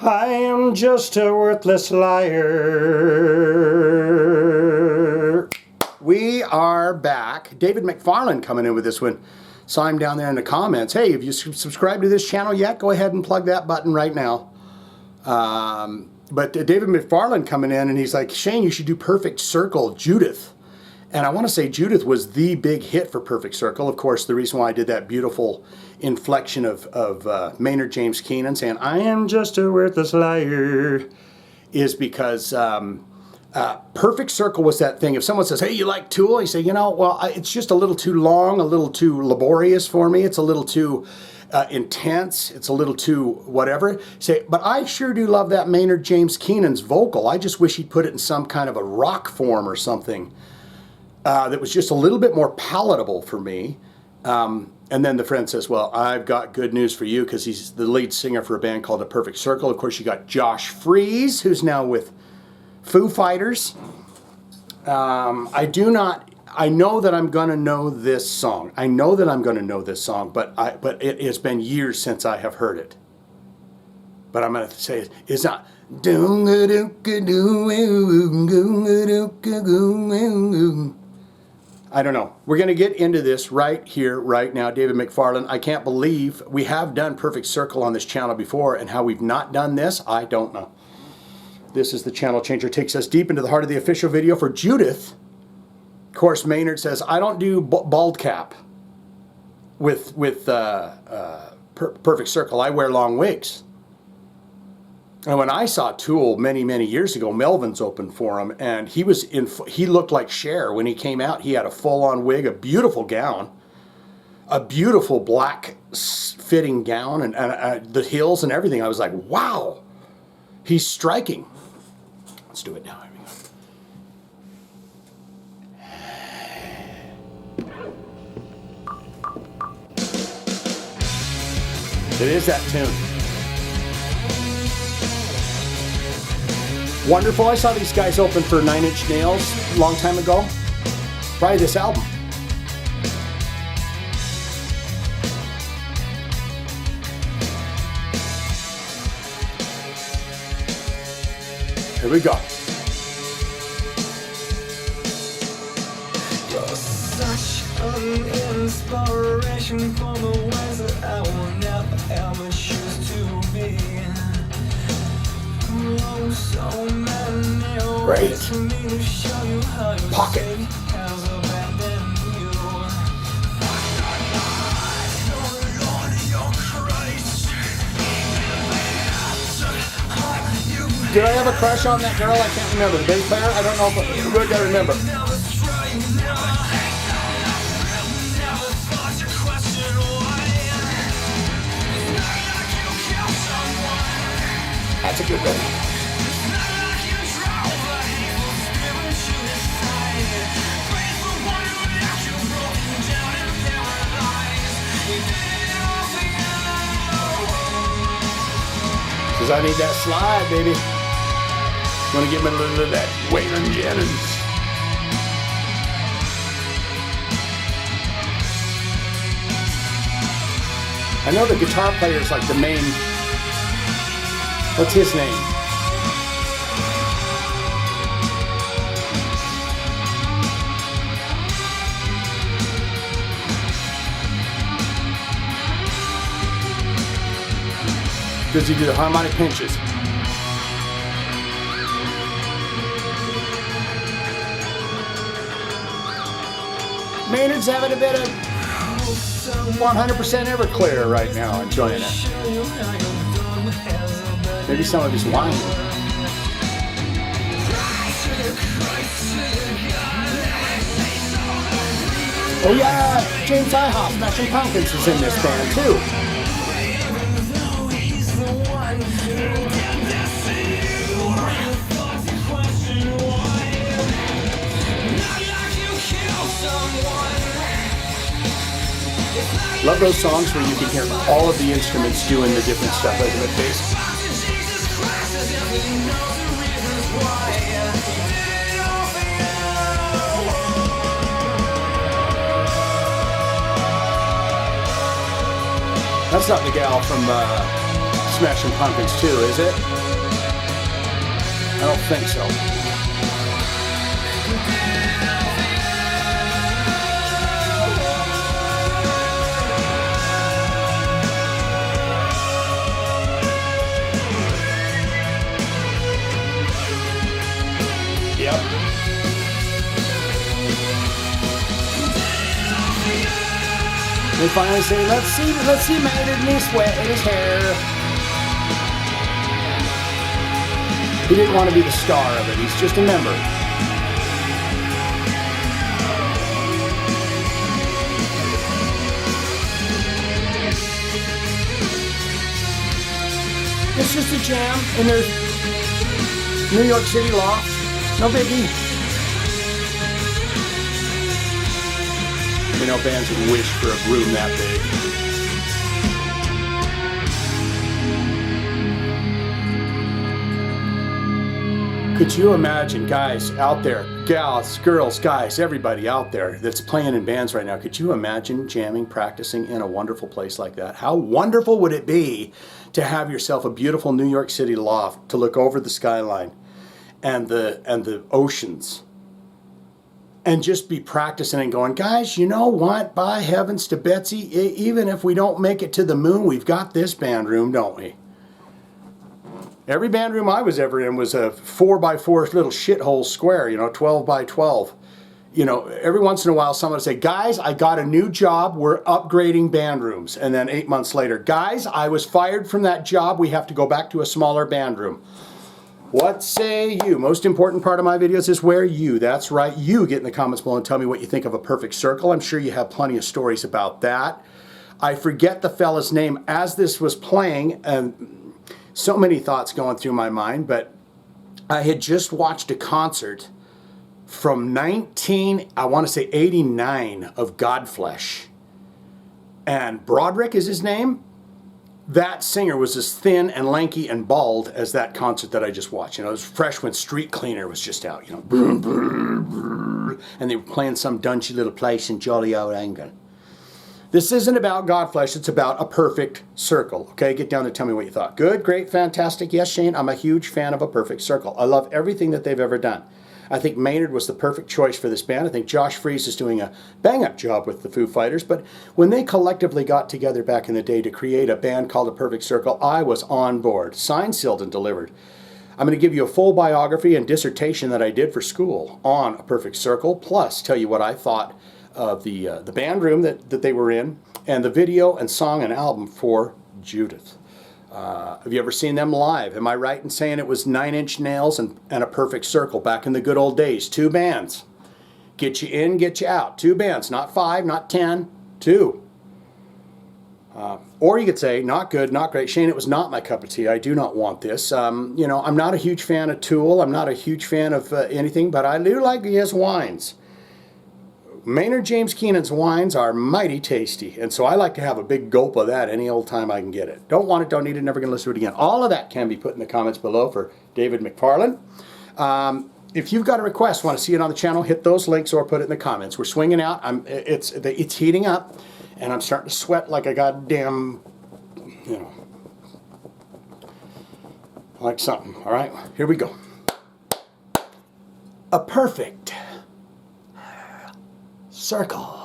I am just a worthless liar. We are back. David McFarland coming in with this one. Saw him down there in the comments. Hey, have you subscribed to this channel yet? Go ahead and plug that button right now. But David McFarland coming in and he's like, Shane, you should do Pefect Circle, Judith. And I want to say Judith was the big hit for Pefect Circle. Of course, the reason why I did that beautiful inflection of Maynard James Keenan saying, I am just a worthless liar, is because Pefect Circle was that thing. If someone says, hey, you like Tool? You say, you know, well, it's just a little too long, a little too laborious for me. It's a little too intense. It's a little too whatever. Say, but I sure do love that Maynard James Keenan's vocal. I just wish he'd put it in some kind of a rock form or something. That was just a little bit more palatable for me. And then the friend says, well, I've got good news for you because he's the lead singer for a band called the Pefect Circle. Of course, you got Josh Freese, who's now with Foo Fighters. I know that I'm going to know this song. I know that I'm going to know this song, but it has been years since I have heard it. But I'm going to say it's not. I don't know. We're going to get into this right here, right now. David McFarland, I can't believe we have done Pefect Circle on this channel before, and how we've not done this, I don't know. This is the channel changer. Takes us deep into the heart of the official video for Judith. Of course, Maynard says, I don't do bald cap with Pefect Circle. I wear long wigs. And when I saw Tool many, many years ago, Melvin's opened for him, and he looked like Cher when he came out. He had a full-on wig, a beautiful gown, a beautiful black fitting gown, and the heels and everything. I was like, wow, he's striking. Let's do it now. Here we go. It is that tune. Wonderful. I saw these guys open for 9 Inch Nails a long time ago. Probably this album. Here we go. You're such an inspiration for the ways that I will never ever choose to be. Great. Pocket. Did I have a crush on that girl? I can't remember. The bass player? I don't know, but I gotta remember. That's a good one. Cause I need that slide, baby. Gonna give me a little of that Waylon Jennings. I know the guitar player is like the main. What's his name? Does he do the harmonic pinches? Maynard's having a bit of 100% Everclear right now, enjoying it. Maybe some of his wine. Oh yeah, James Ihoff, Smashing Pumpkins is in this band too. Love those songs where you can hear all of the instruments doing the different stuff, like the bass. That's not the gal from Smashing Pumpkins too, is it? I don't think so. Yep. They finally say, let's see Maynard in his sweat and his hair. He didn't want to be the star of it. He's just a member. It's just a jam in their New York City loft. No biggie. You know, bands would wish for a room that big. Could you imagine, guys out there, gals, girls, guys, everybody out there that's playing in bands right now, could you imagine jamming, practicing in a wonderful place like that? How wonderful would it be to have yourself a beautiful New York City loft to look over the skyline and the oceans and just be practicing and going, guys, you know what? By heavens to Betsy, even if we don't make it to the moon, we've got this band room, don't we? Every band room I was ever in was a 4x4 little shithole square, you know, 12 by 12. You know, every once in a while someone would say, guys, I got a new job, we're upgrading band rooms. And then 8 months later, guys, I was fired from that job, we have to go back to a smaller band room. What say you? Most important part of my videos is where you, that's right, you get in the comments below and tell me what you think of a Pefect Circle. I'm sure you have plenty of stories about that. I forget the fella's name as this was playing, and so many thoughts going through my mind, but I had just watched a concert from I want to say 89 of Godflesh. And Broderick is his name. That singer was as thin and lanky and bald as that concert that I just watched. You know, it was fresh when Street Cleaner was just out, you know. And they were playing some dungy little place in jolly old England. This isn't about Godflesh, it's about a Pefect Circle. Okay, get down there, tell me what you thought. Good, great, fantastic. Yes, Shane, I'm a huge fan of a Pefect Circle. I love everything that they've ever done. I think Maynard was the perfect choice for this band. I think Josh Freese is doing a bang-up job with the Foo Fighters, but when they collectively got together back in the day to create a band called a Pefect Circle, I was on board. Signed, sealed, and delivered. I'm going to give you a full biography and dissertation that I did for school on a Pefect Circle, plus tell you what I thought of the band room that they were in, and the video and song and album for Judith. Have you ever seen them live? Am I right in saying it was 9 Inch Nails and a Pefect Circle back in the good old days? 2 bands. Get you in, get you out. 2 bands, not 5, not 10, 2. Or you could say, not good, not great. Shane, it was not my cup of tea. I do not want this. You know, I'm not a huge fan of Tool. I'm not a huge fan of anything, but I do like his wines. Maynard James Keenan's wines are mighty tasty, and so I like to have a big gulp of that any old time I can get it. Don't want it, don't need it, never going to listen to it again. All of that can be put in the comments below for David McFarlane. If you've got a request, want to see it on the channel, hit those links or put it in the comments. We're swinging out. It's heating up, and I'm starting to sweat like a goddamn, you know, like something. All right, here we go. A Pefect Circle.